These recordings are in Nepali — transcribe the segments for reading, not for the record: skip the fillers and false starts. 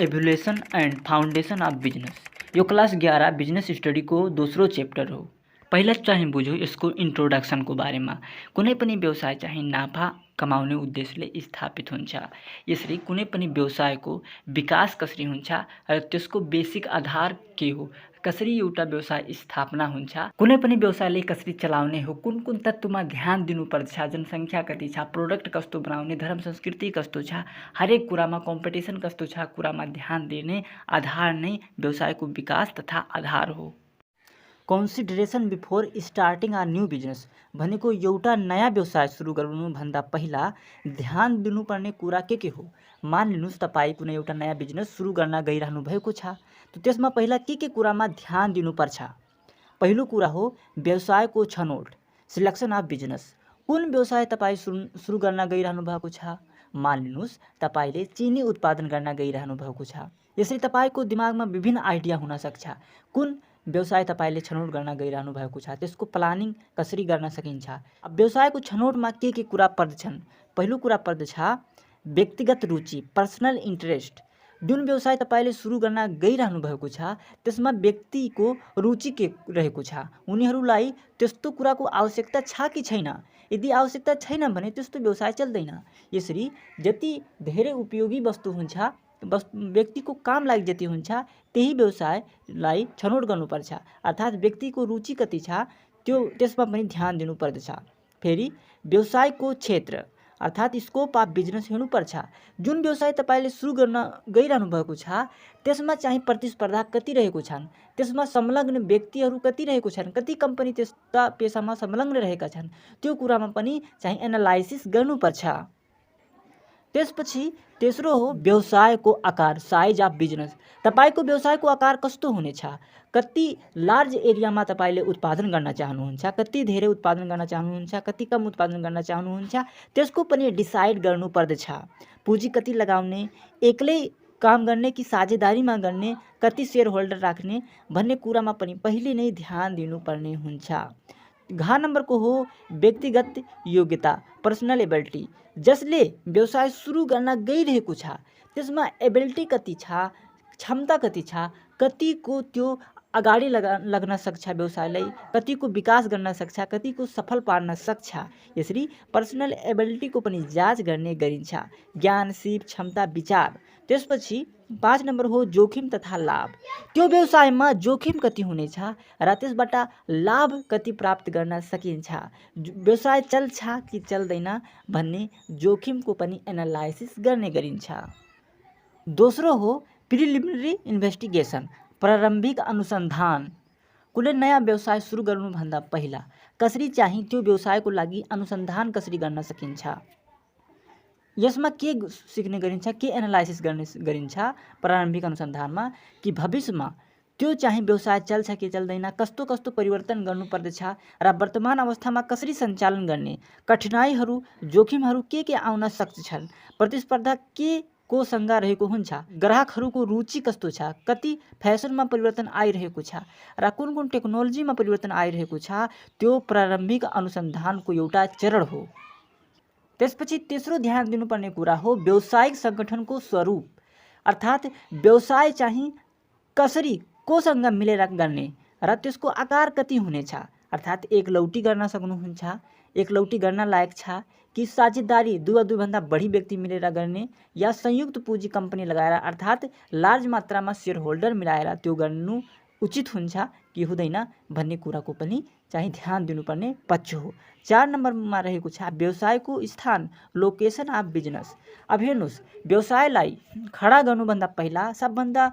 Evolution and foundation of business. यो क्लास 11 बिजनेस स्टडी को दोस्रो चैप्टर हो। पहिला चाहिँ बुझ्यो यसको इंट्रोडक्शन को बारे में। कुनै पनि व्यवसाय चाहिँ नाफा कमाउने उद्देश्यले स्थापित हुन्छ। यसरी कुनै पनि व्यवसायको विकास कसरी हुन्छ र त्यसको बेसिक आधार के हो, कसरी एउटा व्यवसाय स्थापना हुन्छ, कुनै पनि व्यवसायले कसरी चलाउने हो, कुन कुन तत्वमा ध्यान दिनुपर्छ, जनसङ्ख्या कति छ, प्रोडक्ट कस्तो बनाउने, धर्म संस्कृति कस्तो छ, हरेक कुरामा कम्पिटिसन कस्तो छ कुरामा ध्यान दिने आधार नै व्यवसायको विकास तथा आधार हो। Consideration before starting a new business भनेको एउटा नयाँ व्यवसाय सुरु गर्नुभन्दा पहिला ध्यान दिनुपर्ने कुरा के हो। मान लिनुहोस् तपाईँ कुनै एउटा नयाँ बिजनेस सुरु गर्न गइरहनु भएको छ, त्यसमा पहिला के कुरामा ध्यान दिनुपर्छ। पहिलो कुरा हो व्यवसायको छनौट, सिलेक्सन अफ बिजनेस। कुन व्यवसाय तपाईँ सुरु गर्न गइरहनु भएको छ। मान लिनुहोस् तपाईले चिनी उत्पादन गर्न गइरहनु भएको छ। यसरी तपाईको दिमागमा विभिन्न आइडिया हुन सक्छ। कुन व्यवसाय तपाईले छनौट गर्न गइरहनु भएको छ, त्यसको प्लानिङ कसरी गर्न सकिन्छ। अब व्यवसायको छनौटमा के कुरा पर्दछन्। पहिलो कुरा पर्दछ व्यक्तिगत रुचि, पर्सनल इन्ट्रेस्ट। जुन व्यवसाय तपाईले सुरु गर्न गइरहनु भएको छ त्यसमा व्यक्तिको रुचि के रहेको छ, उनीहरूलाई त्यस्तो कुराको आवश्यकता छ कि छैन। यदि आवश्यकता छैन भने त्यस्तो व्यवसाय चल्दैन। यसरी जति धेरै उपयोगी वस्तु हुन्छ, व्यक्तिको काम लागि जति हुन्छ त्यही व्यवसायलाई छनौट गर्नुपर्छ। अर्थात् व्यक्तिको रुचि कति छ त्यसमा पनि ध्यान दिनुपर्दछ। फेरि व्यवसायको क्षेत्र अर्थात् स्कोप अफ बिजनेस हेर्नुपर्छ। जुन व्यवसाय तपाईले सुरु गर्न गइरहनु भएको छ त्यसमा चाहिँ प्रतिस्पर्धा कति रहेको छन्, त्यसमा संलग्न व्यक्तिहरू कति रहेको छन्, कति कम्पनी त्यस्ता पेसामा संलग्न रहेका छन्, त्यो कुरामा पनि चाहिँ एनालाइसिस गर्नुपर्छ। त्यसपछि तेस्रो हो व्यवसायको आकार, साइज अफ बिजनेस। तपाईको व्यवसायको आकार कस्तो हुनेछ, कति लार्ज एरियामा तपाईले उत्पादन गर्न चाहनुहुन्छ, कति धेरै उत्पादन गर्न चाहनुहुन्छ, कति कम उत्पादन गर्न चाहनुहुन्छ, त्यसको पनि डिसाइड गर्नुपर्दछ। पुँजी कति लगाउने, एक्लै काम गर्ने कि साझेदारीमा गर्ने, कति सेयर होल्डर राख्ने भन्ने कुरामा पनि पहिले नै ध्यान दिनुपर्ने हुन्छ। घ नम्बरको हो व्यक्तिगत योग्यता, पर्सनल एबिलिटी। जसले व्यवसाय सुरु गर्न गइरहेको छ त्यसमा एबिलिटी कति छ, क्षमता कति छ, कतिको त्यो अगाडि लाग्न सक्छ, व्यवसायलाई कतिको विकास गर्न सक्छ, कतिको सफल पार्न सक्छ। यसरी पर्सनल एबिलिटीको पनि जाँच गर्ने गरिन्छ। ज्ञान, सिप, क्षमता, विचार। त्यसपछि 5 नम्बर हो जोखिम तथा लाभ। त्यो व्यवसायमा जोखिम कति हुनेछ र त्यसबाट लाभ कति प्राप्त गर्न सकिन्छ, व्यवसाय चल्छ कि चल्दैन भन्ने जोखिमको पनि एनालाइसिस गर्ने गरिन्छ। दोस्रो हो प्रिलिमिनरी इन्भेस्टिगेसन, प्रारम्भिक अनुसन्धान। कुनै नयाँ व्यवसाय सुरु गर्नुभन्दा पहिला कसरी चाहिँ त्यो व्यवसायको लागि अनुसन्धान कसरी गर्न सकिन्छ, यसमा के सिक्ने गरिन्छ, के एनालाइसिस गर्ने गरिन्छ प्रारम्भिक अनुसन्धानमा, कि भविष्यमा त्यो चाहिँ व्यवसाय चल्छ कि चल्दैन, कस्तो कस्तो परिवर्तन गर्नुपर्दछ र वर्तमान अवस्थामा कसरी सञ्चालन गर्ने, कठिनाइहरू, जोखिमहरू के आउन सक्छन्, प्रतिस्पर्धा के कोसँग रहेको हुन्छ, ग्राहकहरूको रुचि कस्तो छ, कति फेसनमा परिवर्तन आइरहेको छ र कुन कुन टेक्नोलोजीमा परिवर्तन आइरहेको छ, त्यो प्रारम्भिक अनुसन्धानको एउटा चरण हो। त्यसपछि तेस्रो ध्यान दिनुपर्ने कुरा हो व्यावसायिक सङ्गठनको स्वरूप, अर्थात् व्यवसाय चाहिँ कसरी कोसँग मिलेर गर्ने र त्यसको आकार कति हुनेछ। अर्थात् एकलौटी गर्न सक्नुहुन्छ, एकलौटी गर्न लायक छ कि साझेदारी दुईभन्दा बढी व्यक्ति मिलेर गर्ने, या संयुक्त पुँजी कम्पनी लगाएर अर्थात् लार्ज मात्रामा सेयर होल्डर मिलाएर त्यो गर्नु उचित हुन्छ कि हुँदैन भन्ने कुराको पनि चाहिँ ध्यान दिनुपर्ने पक्ष हो। 4 नम्बरमा रहेको छ व्यवसायको स्थान, लोकेसन अफ बिजनेस। अब हेर्नुहोस्, व्यवसायलाई खडा गर्नुभन्दा पहिला सबभन्दा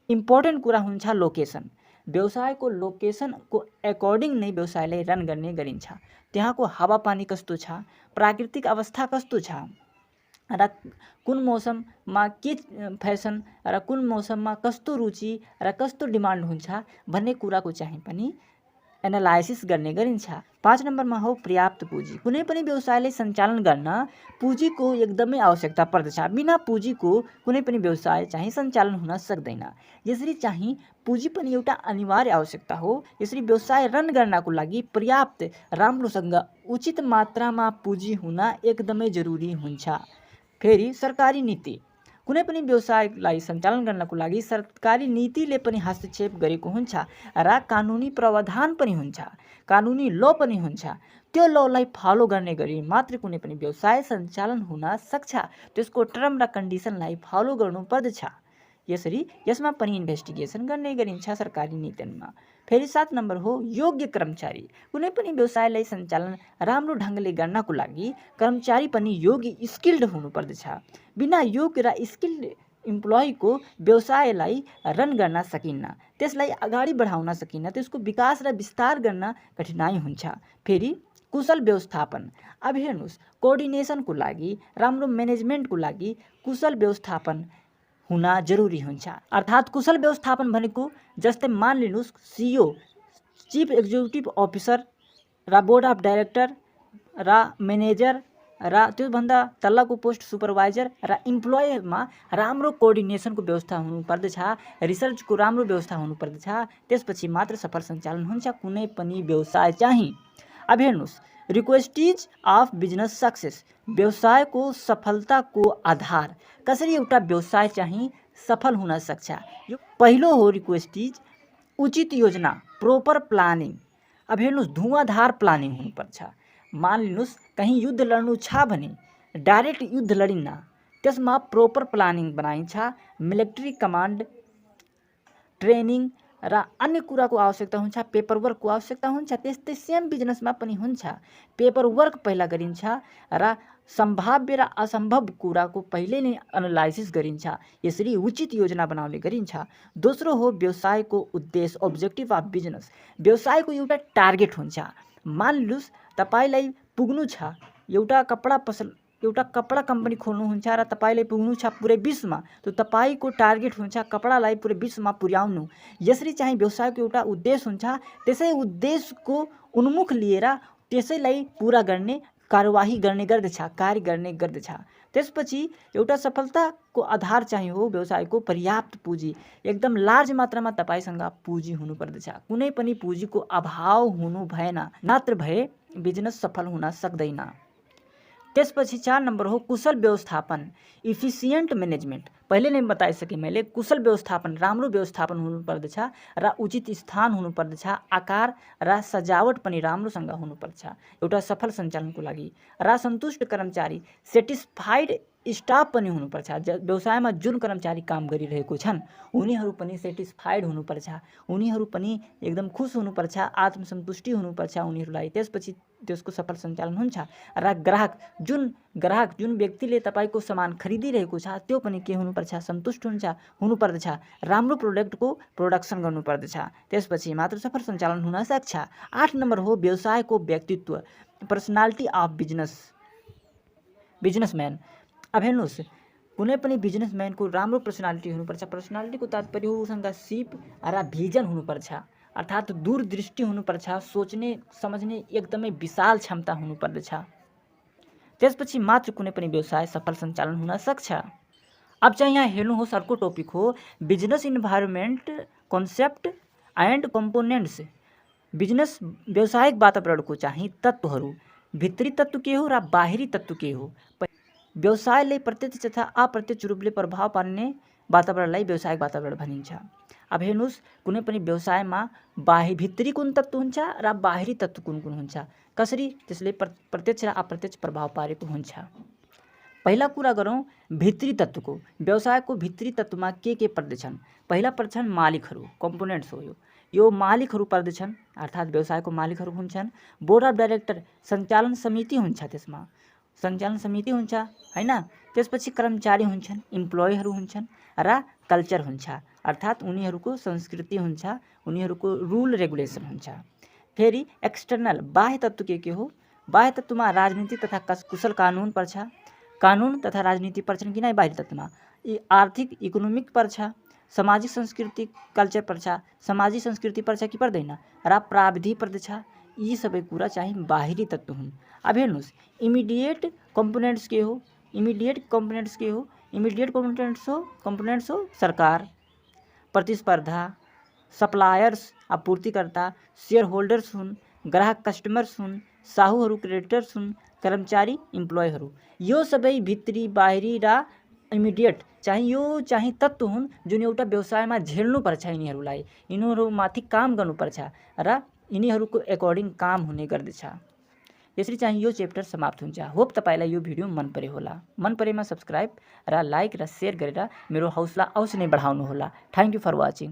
इम्पोर्टेन्ट कुरा हुन्छ लोकेसन। व्यवसायको लोकेसनको एकर्डिङ नै व्यवसायलाई रन गर्ने गरिन्छ। त्यहाँको हावापानी कस्तो छ, प्राकृतिक अवस्था कस्तो छ र कुन मौसममा के फेसन र कुन मौसममा कस्तो रुचि र कस्तो डिमान्ड हुन्छ भन्ने कुराको चाहिँ पनि एनालाइसिस गर्ने गरिन्छ। 5 नम्बरमा हो पर्याप्त पुँजी। कुनै पनि व्यवसायलाई सञ्चालन गर्न पुँजीको एकदमै आवश्यकता पर्दछ। बिना पुँजीको कुनै पनि व्यवसाय चाहिँ सञ्चालन हुन सक्दैन। यसरी चाहिँ पुँजी पनि एउटा अनिवार्य आवश्यकता हो। यसरी व्यवसाय रन गर्नको लागि पर्याप्त, राम्रोसँग उचित मात्रामा पुँजी हुन एकदमै जरुरी हुन्छ। फेरि सरकारी नीति, कुनै पनि व्यवसायलाई सञ्चालन गर्नको लागि सरकारी नीतिले पनि हस्तक्षेप गरेको हुन्छ र कानुनी प्रावधान पनि हुन्छ, कानुनी ल पनि हुन्छ। त्यो ललाई फलो गर्ने गरी मात्रै कुनै पनि व्यवसाय सञ्चालन हुन सक्छ। त्यसको टर्म र कन्डिसनलाई फलो गर्नुपर्दछ। यसरी यसमा पनि इन्भेस्टिगेसन गर्ने गरिन्छ सरकारी नीतिमा। फेरि 7 नम्बर हो योग्य कर्मचारी। कुनै पनि व्यवसायलाई सञ्चालन राम्रो ढङ्गले गर्नको लागि कर्मचारी पनि योग्य स्किल्ड हुनुपर्दछ। बिना योग्य र स्किल्ड इम्प्लोइको व्यवसायलाई रन गर्न सकिन्न, त्यसलाई अगाडि बढाउन सकिन्न, त्यसको विकास र विस्तार गर्न कठिनाइ हुन्छ। फेरि कुशल व्यवस्थापन। अब हेर्नुहोस्, कोअर्डिनेसनको लागि, राम्रो म्यानेजमेन्टको लागि कुशल व्यवस्थापन हुन जरुरी हुन्छ। अर्थात् कुशल व्यवस्थापन भनेको जस्तै मान लिनुहोस् CEO, चिफ एक्जिक्युटिभ अफिसर र बोर्ड अफ डाइरेक्टर र म्यानेजर र त्योभन्दा तल्लाको पोस्ट सुपरभाइजर र इम्प्लोइमा राम्रो कोअर्डिनेसनको व्यवस्था हुनुपर्दछ, रिसर्चको राम्रो व्यवस्था हुनुपर्दछ। त्यसपछि मात्र सफल सञ्चालन हुन्छ कुनै पनि व्यवसाय चाहिँ। अब हेर्नुहोस्, रिक्वेस्टिज अफ बिजनेस सक्सेस। व्यवसायको सफलताको आधार कसरी एउटा व्यवसाय चाहिँ सफल हुन सक्छ। यो पहिलो हो रिक्वेस्टिज, उचित योजना, प्रोपर प्लानिङ। अब हेर्नुहोस्, धुवाँधार प्लानिङ हुनुपर्छ। मान लिनुहोस् कहीँ युद्ध लड्नु छ भने डाइरेक्ट युद्ध लडिन्न, त्यसमा प्रोपर प्लानिङ बनाइन्छ। मिलिट्री कमान्ड, ट्रेनिङ र अन्य कुराको आवश्यकता हुन्छ, पेपरवर्कको आवश्यकता हुन्छ। त्यस्तै सेम बिजनेसमा पनि हुन्छ। पेपरवर्क पहिला गरिन्छ र सम्भाव्य र असम्भव कुराको पहिले नै एनालाइसिस गरिन्छ। यसरी उचित योजना बनाउने गरिन्छ। दोस्रो हो व्यवसायको उद्देश्य, अब्जेक्टिभ अफ बिजनेस। व्यवसायको एउटा टार्गेट हुन्छ। मान लिनुहोस् तपाईँलाई पुग्नु छ, एउटा कपडा कम्पनी खोल्नुहुन्छ र तपाईँलाई पुग्नु छ पुरै विश्वमा, त तपाईँको टार्गेट हुन्छ कपडालाई पुरै विश्वमा पुर्याउनु। यसरी चाहिँ व्यवसायको एउटा उद्देश्य हुन्छ। त्यसै उद्देश्यको उन्मुख लिएर त्यसैलाई पुरा गर्ने कार्यवाही गर्ने गर्दछ, कार्य गर्ने गर्दछ। त्यसपछि एउटा सफलताको आधार चाहिँ हो व्यवसायको पर्याप्त पुँजी। एकदम लार्ज मात्रामा तपाईँसँग पुँजी हुनुपर्दछ। कुनै पनि पुँजीको अभाव हुनु भएन, नत्र भए बिजनेस सफल हुन सक्दैन। त्यसपछि 4 नम्बर हो कुशल व्यवस्थापन, इफिसियन्ट म्यानेजमेन्ट। पहिले नै बताइसकेँ मैले, कुशल व्यवस्थापन, राम्रो व्यवस्थापन हुनुपर्दछ र उचित स्थान हुनुपर्दछ। आकार र सजावट पनि राम्रोसँग हुनुपर्छ एउटा सफल सञ्चालनको लागि। र सन्तुष्ट कर्मचारी, सेटिस्फाइड स्टाफ पनि हुनुपर्छ। व्यवसायमा जुन कर्मचारी काम गरिरहेको छन् उनीहरू पनि सेटिस्फाइड हुनुपर्छ, उनीहरू पनि एकदम खुस हुनुपर्छ, आत्मसन्तुष्टि हुनुपर्छ उनीहरूलाई। त्यसपछि त्यसको सफल सञ्चालन हुन्छ। र ग्राहक, जुन व्यक्तिले तपाईँको सामान खरिदिरहेको छ त्यो पनि के हुनुपर्छ, सन्तुष्ट हुनुपर्दछ। राम्रो प्रोडक्टको प्रोडक्सन गर्नुपर्दछ। त्यसपछि मात्र सफल सञ्चालन हुन सक्छ। 8 नम्बर हो व्यवसायको व्यक्तित्व, पर्सनालिटी अफ बिजनेसम्यान। अब हेर्नुहोस्, कुनै पनि बिजनेसम्यानको राम्रो पर्सनालिटी हुनुपर्छ। पर्सनालिटीको तात्पर्य हो उसँग सिप र भिजन हुनुपर्छ, अर्थात् दूरदृष्टि हुनुपर्छ, सोच्ने समझ्ने एकदमै विशाल क्षमता हुनुपर्दछ। त्यसपछि मात्र कुनै पनि व्यवसाय सफल सञ्चालन हुन सक्छ। अब चाहिँ यहाँ हेर्नुहोस्, अर्को टपिक हो business environment, concept and components. Business व्यावसायिक वातावरणको चाहिँ तत्त्वहरू, भित्री तत्त्व के हो र बाहिरी तत्त्व के हो। व्यवसायले प्रत्यक्ष तथा अप्रत्यक्ष रूपले प्रभाव पार्ने वातावरणलाई व्यावसायिक वातावरण भनिन्छ। अब हेर्नुहोस्, कुनै पनि व्यवसायमा भित्री कुन तत्त्व हुन्छ र बाहिरी तत्त्व कुन कुन हुन्छ, कसरी त्यसले प्रत्यक्ष र अप्रत्यक्ष प्रभाव पारेको हुन्छ। पहिला कुरा गरौँ भित्री तत्त्वको। व्यवसायको भित्री तत्त्वमा के पर्दछन्। पहिला पर्छन् मालिकहरू, कम्पोनेन्ट्स हो यो मालिकहरू पर्दछन्, अर्थात् व्यवसायको मालिकहरू हुन्छन्। बोर्ड अफ डाइरेक्टर, सञ्चालन समिति हुन्छ, त्यसमा सञ्चालन समिति हुन्छ हैन। त्यसपछि कर्मचारी हुन्छन्, इम्प्लोइहरू हुन्छन् र कल्चर हुन्छ, अर्थात् उनीहरूको संस्कृति हुन्छ, उनीहरूको रुल रेगुलेसन हुन्छ। फेरि एक्सटर्नल, बाह्य तत्त्व के हो। बाह्य तत्त्वमा राजनीति तथा कुशल कानुन पर्छ। कानुन तथा राजनीति पर्छन् कि नै बाहिरी तत्त्वमा। आर्थिक इकोनोमिक पर्छ, सामाजिक संस्कृति कल्चर पर्छ, सामाजिक संस्कृति पर्छ कि पर्दैन, र प्राविधि पर्दछ। यी सबै कुरा चाहिँ बाहिरी तत्त्व हुन्। अब हेर्नुहोस्, इमिडिएट कम्पोनेन्ट्स के हो। इमिडिएट कम्पोनेन्ट्स हो सरकार, प्रतिस्पर्धा, सप्लायर्स आपूर्तिकर्ता, सेयर होल्डर्स हुन्, ग्राहक कस्टमर्स हुन्, साहुहरू क्रेडिटर्स हुन्, कर्मचारी इम्प्लोइहरू। यो सबै भित्री बाहिरी र इमिडिएट चाहिँ यो चाहिँ तत्त्व हुन् जुन एउटा व्यवसायमा झेल्नुपर्छ यिनीहरूलाई, यिनीहरूमाथि काम गर्नुपर्छ र यिनीहरूको एकर्डिङ काम हुने गर्दछ। यसरी चाहिँ यो च्याप्टर समाप्त हुन्छ। होप तपाईँलाई यो भिडियो मन पर्यो होला। मन परेमा सब्सक्राइब र लाइक र सेयर गरेर मेरो हौसला अवश्य नै बढाउनुहोला। Thank you for watching.